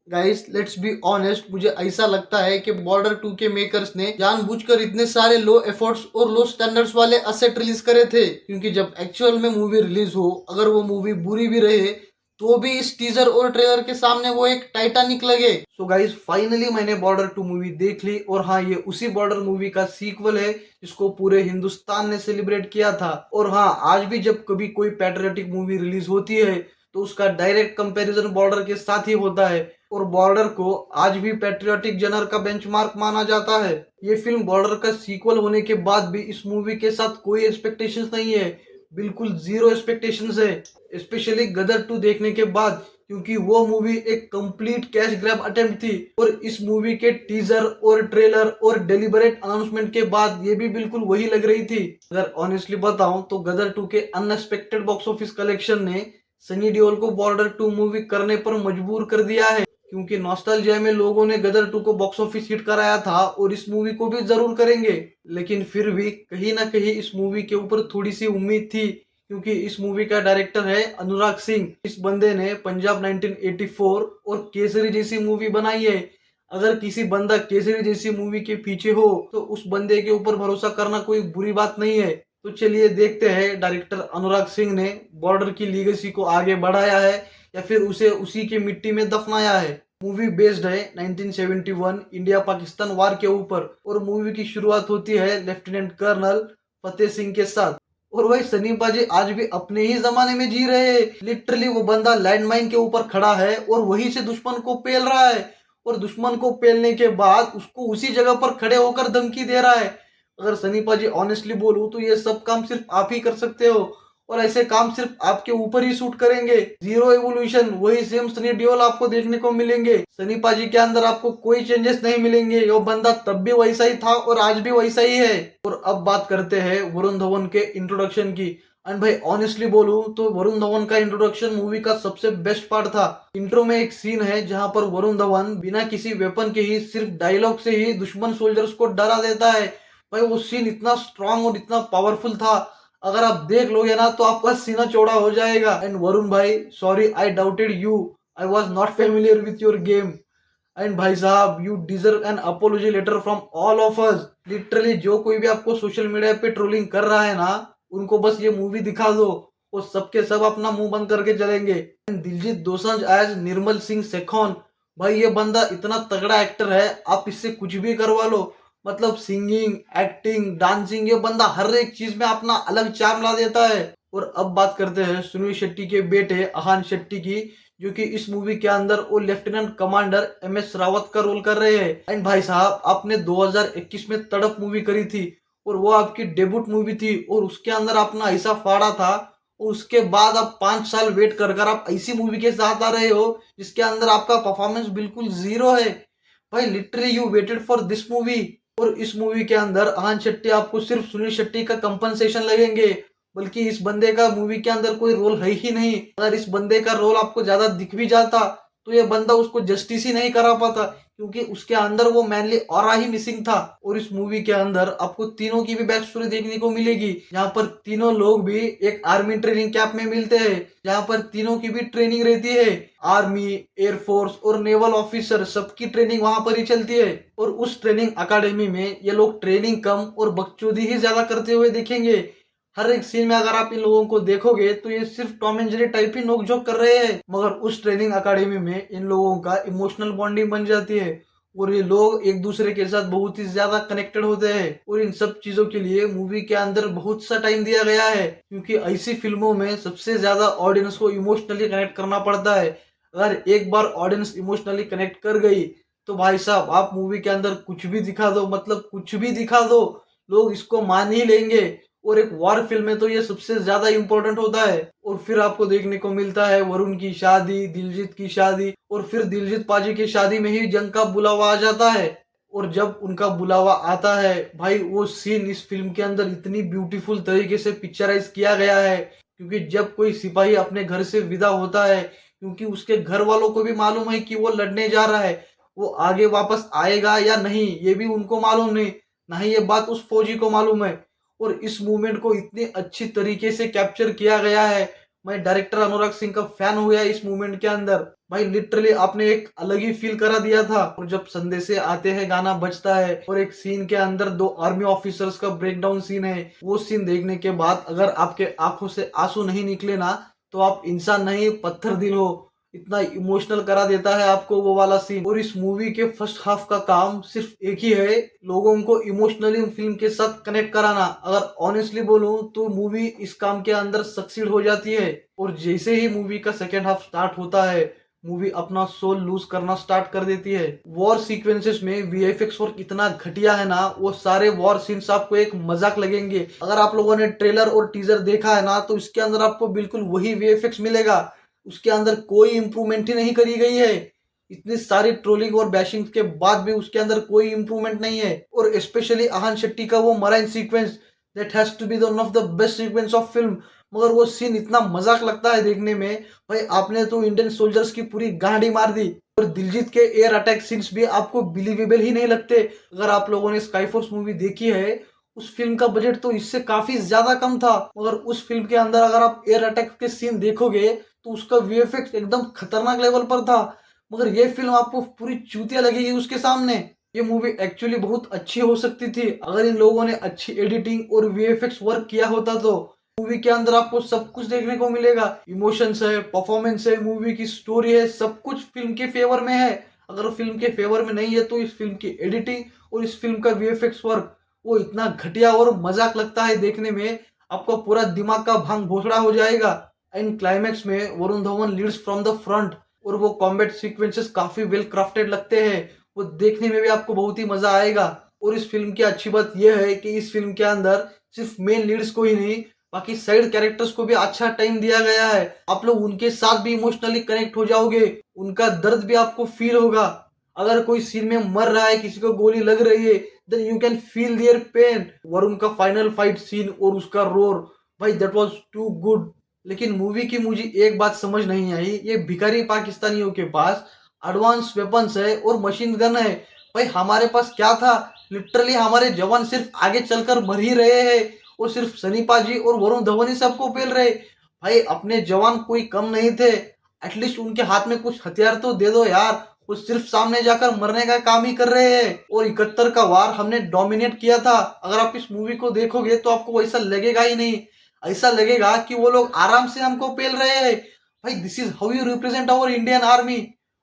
Guys let's be honest, मुझे ऐसा लगता है कि बॉर्डर 2 के मेकर्स ने जानबूझकर इतने सारे लो एफर्ट्स और लो स्टैंडर्ड्स वाले असेट रिलीज करे थे, क्योंकि जब एक्चुअल में मूवी रिलीज हो, अगर वो मूवी बुरी भी रहे तो भी इस टीजर और ट्रेलर के सामने वो एक टाइटैनिक लगे। सो गाइस फाइनली मैंने बॉर्डर 2 मूवी देख ली, और हाँ, ये उसी बॉर्डर मूवी का सीक्वल है जिसको पूरे हिंदुस्तान ने सेलिब्रेट किया था। और हाँ, आज भी जब कभी कोई पैट्रियोटिक मूवी रिलीज होती है तो उसका डायरेक्ट कंपैरिजन बॉर्डर के साथ ही होता है, और बॉर्डर को आज भी पैट्रियोटिक जनर का बेंचमार्क माना जाता है। ये फिल्म बॉर्डर का सीक्वल होने के बाद भी इस मूवी के साथ कोई एक्सपेक्टेशंस नहीं है, बिल्कुल जीरो एक्सपेक्टेशंस है, स्पेशली गदर 2 देखने के बाद, क्योंकि वो मूवी एक कंप्लीट कैश ग्रैब अटेम्प्ट थी। और इस मूवी के टीजर और ट्रेलर और डेलिबरेट अनाउंसमेंट के बाद ये भी बिल्कुल वही लग रही थी। अगर ऑनेस्टली बताऊं तो गदर 2 के अनएक्सपेक्टेड बॉक्स ऑफिस कलेक्शन ने सनी देओल को बॉर्डर 2 मूवी करने पर मजबूर कर दिया है, क्योंकि नॉस्टैल्जिया में लोगों ने गदर 2 को बॉक्स ऑफिस हिट कराया था और इस मूवी को भी जरूर करेंगे। लेकिन फिर भी कहीं ना कहीं इस मूवी के ऊपर थोड़ी सी उम्मीद थी, क्योंकि इस मूवी का डायरेक्टर है अनुराग सिंह। इस बंदे ने पंजाब 1984 और केसरी जैसी मूवी बनाई है। अगर किसी बंदा केसरी जैसी मूवी के पीछे हो तो उस बंदे के ऊपर भरोसा करना कोई बुरी बात नहीं है। तो चलिए देखते हैं डायरेक्टर अनुराग सिंह ने बॉर्डर की लीगेसी को आगे बढ़ाया है या फिर उसे उसी की मिट्टी में दफनाया है। मूवी बेस्ड है 1971 इंडिया पाकिस्तान वार के ऊपर, और मूवी की शुरुआत होती है लेफ्टिनेंट कर्नल फतेह सिंह के साथ। और वही सनी पाजी आज भी अपने ही जमाने में जी रहे हैं। लिटरली वो बंदा लैंडमाइन के ऊपर खड़ा है और वहीं से दुश्मन को पेल रहा है, और दुश्मन को पेलने के बाद उसको उसी जगह पर खड़े होकर धमकी दे रहा है। अगर सनी पाजी ऑनेस्टली बोलूं तो ये सब काम सिर्फ आप ही कर सकते हो, और ऐसे काम सिर्फ आपके ऊपर ही सूट करेंगे। जीरो एवोल्यूशन वही सेम सनी देओल आपको देखने को मिलेंगे। सनी पाजी के अंदर आपको कोई चेंजेस नहीं मिलेंगे। ये बंदा तब भी वैसा ही था और आज भी वैसा ही है। और अब बात करते हैं वरुण धवन के इंट्रोडक्शन की। एंड भाई ऑनेस्टली बोलूं तो वरुण धवन का इंट्रोडक्शन मूवी का सबसे बेस्ट पार्ट था। इंट्रो में एक सीन है जहां पर वरुण धवन बिना किसी वेपन के ही सिर्फ डायलॉग से ही दुश्मन सोल्जर्स को डरा देता है। भाई वो सीन इतना स्ट्रांग और इतना पावरफुल था, अगर आप देख लोगे ना तो आपका सीना चौड़ा हो जाएगा। एंड वरुण भाई, sorry I doubted you, I was not familiar with your game. And भाई साहब, you deserve an apology letter from all of us. Literally जो कोई भी आपको सोशल मीडिया पे ट्रोलिंग कर रहा है ना, उनको बस ये मूवी दिखा दो, वो सबके सब अपना मुंह बंद करके चलेंगे। दिलजीत दोसांझ एज निर्मल सिंह सेखोन, भाई ये बंदा इतना तगड़ा एक्टर है, आप इससे कुछ भी करवा लो। मतलब सिंगिंग, एक्टिंग, डांसिंग, ये बंदा हर एक चीज में अपना अलग चार्म ला देता है। और अब बात करते हैं सुनील शेट्टी के बेटे अहान शेट्टी की, जो कि इस मूवी के अंदर वो लेफ्टिनेंट कमांडर MS रावत का रोल कर रहे हैं। एंड भाई साहब, आपने 2021 में तड़प मूवी करी थी, और वो आपकी डेब्यूट मूवी थी, और उसके अंदर अपना ऐसा फाड़ा था, और उसके बाद आप 5 साल वेट कर कर आप ऐसी मूवी के साथ आ रहे हो जिसके अंदर आपका परफॉर्मेंस बिल्कुल जीरो है। भाई literally you waited for this movie. और इस मूवी के अंदर अहान शेट्टी आपको सिर्फ सुनील शेट्टी का कंपनसेशन लगेंगे, बल्कि इस बंदे का मूवी के अंदर कोई रोल है ही नहीं। अगर इस बंदे का रोल आपको ज्यादा दिख भी जाता तो ये बंदा उसको जस्टिस ही नहीं करा पाता, क्योंकि उसके अंदर वो मैनली ऑरा ही मिसिंग था। और इस मूवी के अंदर आपको तीनों की भी बैक स्टोरी देखने को मिलेगी, जहाँ पर तीनों लोग भी एक आर्मी ट्रेनिंग कैंप में मिलते हैं, जहाँ पर तीनों की भी ट्रेनिंग रहती है। आर्मी, एयरफोर्स और नेवल ऑफिसर सबकी ट्रेनिंग वहां पर ही चलती है। और उस ट्रेनिंग अकेडमी में ये लोग ट्रेनिंग कम और बकचोदी ही ज्यादा करते हुए दिखेंगे। हर एक सीन में अगर आप इन लोगों को देखोगे तो ये सिर्फ टॉम एंड जेरी टाइप ही नोकझोंक कर रहे हैं, मगर उस ट्रेनिंग अकेडमी में इन लोगों का इमोशनल बॉन्डिंग बन जाती है, और ये लोग एक दूसरे के साथ बहुत ही ज्यादा कनेक्टेड होते हैं। और इन सब चीजों के लिए मूवी के अंदर बहुत सा टाइम दिया गया है, क्योंकि ऐसी फिल्मों में सबसे ज्यादा ऑडियंस को इमोशनली कनेक्ट करना पड़ता है। अगर एक बार ऑडियंस इमोशनली कनेक्ट कर गई तो भाई साहब, आप मूवी के अंदर कुछ भी दिखा दो, मतलब कुछ भी दिखा दो, लोग इसको मान ही लेंगे। और एक वॉर फिल्म में तो ये सबसे ज्यादा इंपॉर्टेंट होता है। और फिर आपको देखने को मिलता है वरुण की शादी, दिलजीत की शादी, और फिर दिलजीत पाजी की शादी में ही जंग का बुलावा आ जाता है। और जब उनका बुलावा आता है, भाई वो सीन इस फिल्म के अंदर इतनी ब्यूटीफुल तरीके से पिक्चराइज किया गया है, क्योंकि जब कोई सिपाही अपने घर से विदा होता है, क्योंकि उसके घर वालों को भी मालूम है कि वो लड़ने जा रहा है, वो आगे वापस आएगा या नहीं ये भी उनको मालूम नहीं, ना ही ये बात उस फौजी को मालूम है। और इस मूवमेंट को इतनी अच्छी तरीके से कैप्चर किया गया है। मैं डायरेक्टर अनुराग सिंह का फैन हुआ इस मूवमेंट के अंदर। भाई लिटरली आपने एक अलग ही फील करा दिया था। और जब संदेशे आते हैं गाना बजता है और एक सीन के अंदर दो आर्मी ऑफिसर्स का ब्रेकडाउन सीन है, वो सीन देखने के बाद अगर आपके आंखों से आंसू नहीं निकले ना तो आप इंसान नहीं पत्थर दिल हो। इतना इमोशनल करा देता है आपको वो वाला सीन। और इस मूवी के फर्स्ट हाफ का काम सिर्फ एक ही है, लोगों को इमोशनली फिल्म के साथ कनेक्ट कराना। अगर ऑनेस्टली बोलूं तो मूवी इस काम के अंदर सक्सीड हो जाती है। और जैसे ही मूवी का सेकेंड हाफ स्टार्ट होता है, मूवी अपना सोल लूज करना स्टार्ट कर देती है। वॉर सीक्वेंसेस में वीएफएक्स वर्क इतना घटिया है ना, वो सारे वॉर सीन्स आपको एक मजाक लगेंगे। अगर आप लोगों ने ट्रेलर और टीजर देखा है ना तो इसके अंदर आपको बिल्कुल वही वीएफएक्स मिलेगा। उसके अंदर कोई इंप्रूवमेंट ही नहीं करी गई है। इतनी सारी ट्रोलिंग और बैशिंग के बाद भी उसके अंदर कोई इंप्रूवमेंट नहीं है। और स्पेशली आहान शेट्टी का वो marine sequence, that has to be one of the best sequence of film. मगर वो सीन इतना मजाक लगता है देखने में। भाई आपने तो इंडियन सोल्जर्स की पूरी गांडी मार दी। और दिलजीत के एयर अटैक सीन्स भी आपको बिलीवेबल ही नहीं लगते। अगर आप लोगों ने स्काई फोर्स मूवी देखी है, उस फिल्म का बजट तो इससे काफी ज्यादा कम था, मगर उस फिल्म के अंदर अगर आप एयर अटैक के सीन देखोगे तो उसका वीएफएक्स एकदम खतरनाक लेवल पर था। मगर ये फिल्म आपको पूरी चूतिया लगेगी उसके सामने। ये मूवी एक्चुअली बहुत अच्छी हो सकती थी अगर इन लोगों ने अच्छी एडिटिंग और वीएफएक्स वर्क किया होता तो। मूवी के अंदर आपको सब कुछ देखने को मिलेगा, इमोशंस है, परफॉर्मेंस है, मूवी की स्टोरी है, सब कुछ फिल्म के फेवर में है। अगर फिल्म के फेवर में नहीं है तो इस फिल्म की एडिटिंग और इस फिल्म का वीएफएक्स वर्क वो इतना घटिया और मजाक लगता है देखने में, आपका पूरा दिमाग का भांग भोसड़ा हो जाएगा। एंड क्लाइमैक्स में Varun Dhawan leads from the front और वो कॉम्बैट सीक्वेंसेस काफी वेल क्राफ्टेड लगते हैं। वो देखने में भी आपको बहुत ही मजा आएगा। और इस फिल्म की अच्छी बात यह है कि इस फिल्म के अंदर सिर्फ मेन लीड्स को ही नहीं, बाकी साइड कैरेक्टर्स को भी अच्छा टाइम दिया गया है। आप लोग उनके साथ भी इमोशनली कनेक्ट हो जाओगे, उनका दर्द भी आपको फील होगा। अगर कोई सीन में मर रहा है, किसी को गोली लग रही है, then you can feel their pain. Varun का फाइनल फाइट सीन और उसका रोर, भाई दैट वाज टू गुड। लेकिन मूवी की मुझे एक बात समझ नहीं आई, ये भिखारी पाकिस्तानियों के पास एडवांस वेपन्स है और मशीन गन है। भाई हमारे पास क्या था? लिटरली हमारे जवान सिर्फ आगे चलकर मर ही रहे हैं और सिर्फ सनी पाजी और वरुण धवन ही सबको पेल रहे। भाई अपने जवान कोई कम नहीं थे, एटलीस्ट उनके हाथ में कुछ हथियार तो दे दो यार। वो सिर्फ सामने जाकर मरने का काम ही कर रहे हैं। और 71 का वार हमने डोमिनेट किया था। अगर आप इस मूवी को देखोगे तो आपको ऐसा लगेगा ही नहीं, ऐसा लगेगा कि वो लोग आराम से हमको पेल रहे हैं। भाई this is how you represent our Indian army.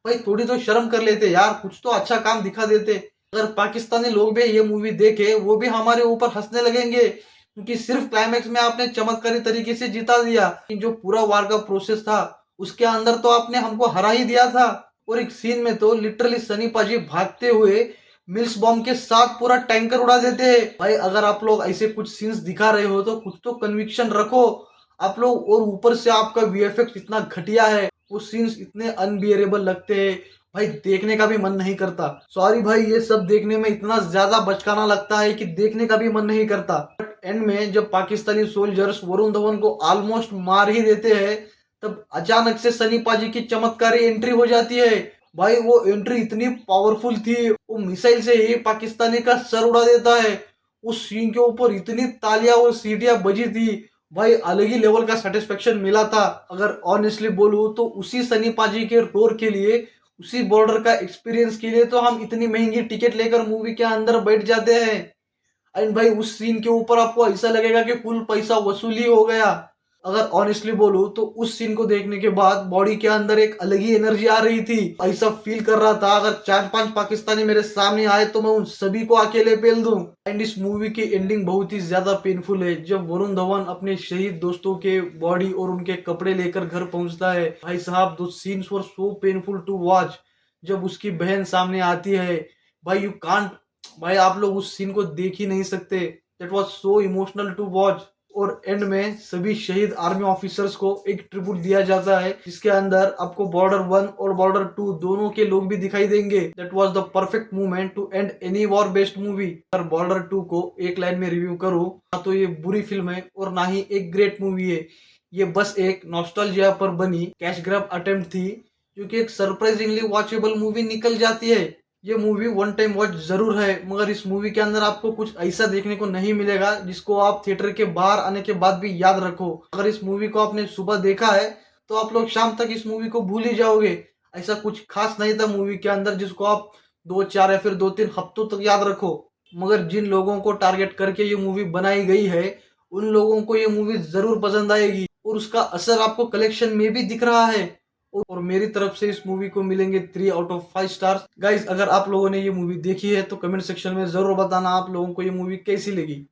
भाई थोड़ी तो शर्म कर लेते यार, कुछ तो अच्छा काम दिखा देते। अगर पाकिस्तानी लोग भी ये मूवी देखे वो भी हमारे ऊपर हंसने लगेंगे, क्योंकि सिर्फ क्लाइमैक्स में आपने चमत्कारी तरीके से जिता दिया। जो पूरा वार का प्रोसेस था उसके अंदर तो आपने हमको हरा ही दिया था। और एक सीन में तो लिटरली सनी पाजी भागते हुए मिल्स बॉम्ब के साथ पूरा टैंकर उड़ा देते हैं। भाई अगर आप लोग ऐसे कुछ सीन्स दिखा रहे हो तो कुछ तो कन्विक्शन रखो आप लोग। और ऊपर से आपका वीएफएक्स इतना घटिया है, वो सीन्स इतने अनबियरेबल लगते हैं, भाई देखने का भी मन नहीं करता। सॉरी भाई, ये सब देखने में इतना ज्यादा बचकाना लगता है कि देखने का भी मन नहीं करता। बट एंड में जब पाकिस्तानी सोल्जर्स वरुण धवन को ऑलमोस्ट मार ही देते हैं, तब अचानक से सनी पाजी की चमत्कारी एंट्री हो जाती है। भाई वो एंट्री इतनी पावरफुल थी, वो मिसाइल से ही पाकिस्तानी का सर उड़ा देता है। उस सीन के ऊपर इतनी तालियां और सीटियां बजी थी, भाई अलग ही लेवल का सेटिस्फेक्शन मिला था। अगर ऑनेस्टली बोलूं तो उसी सनी पाजी के रोर के लिए, उसी बॉर्डर का एक्सपीरियंस के लिए तो हम इतनी महंगी टिकट लेकर मूवी के अंदर बैठ जाते हैं। एंड भाई उस सीन के ऊपर आपको ऐसा लगेगा कि फुल पैसा वसूली हो गया। अगर ऑनेस्टली बोलूं तो उस सीन को देखने के बाद बॉडी के अंदर एक अलग ही एनर्जी आ रही थी। ऐसा फील कर रहा था अगर 4-5 पाकिस्तानी मेरे सामने आए तो मैं उन सभी को अकेले पेल दूं। एंड इस मूवी की एंडिंग बहुत ही ज्यादा पेनफुल है। जब वरुण धवन अपने शहीद दोस्तों के बॉडी और उनके कपड़े लेकर घर पहुंचता है, भाई साहब दो scenes were so painful to watch. जब उसकी बहन सामने आती है, भाई यू कांट, भाई आप लोग उस सीन को देख ही नहीं सकते। That was so emotional to watch. और एंड में सभी शहीद आर्मी ऑफिसर्स को एक ट्रिब्यूट दिया जाता है, जिसके अंदर आपको बॉर्डर 1 और बॉर्डर 2 दोनों के लोग भी दिखाई देंगे। That was the perfect movement to end any war based movie. अगर बॉर्डर 2 को एक लाइन में रिव्यू करूं, ना तो ये बुरी फिल्म है और ना ही एक ग्रेट मूवी है। ये बस एक नॉस्टैल्जिया पर बनी कैश ग्रैब अटेम्प्ट थी, जो कि एक सरप्राइजिंगली वॉचेबल मूवी निकल जाती है। ये मूवी वन टाइम वॉच जरूर है, मगर इस मूवी के अंदर आपको कुछ ऐसा देखने को नहीं मिलेगा जिसको आप थिएटर के बाहर आने के बाद भी याद रखो। अगर इस मूवी को आपने सुबह देखा है तो आप लोग शाम तक इस मूवी को भूल ही जाओगे। ऐसा कुछ खास नहीं था मूवी के अंदर जिसको आप 2-4 या फिर 2-3 हफ्तों तक याद रखो। मगर जिन लोगों को टारगेट करके ये मूवी बनाई गई है, उन लोगों को ये मूवी ज़रूर पसंद आएगी और उसका असर आपको कलेक्शन में भी दिख रहा है। और मेरी तरफ से इस मूवी को मिलेंगे 3 आउट ऑफ 5 स्टार्स। गाइस, अगर आप लोगों ने ये मूवी देखी है तो कमेंट सेक्शन में ज़रूर बताना आप लोगों को ये मूवी कैसी लगी।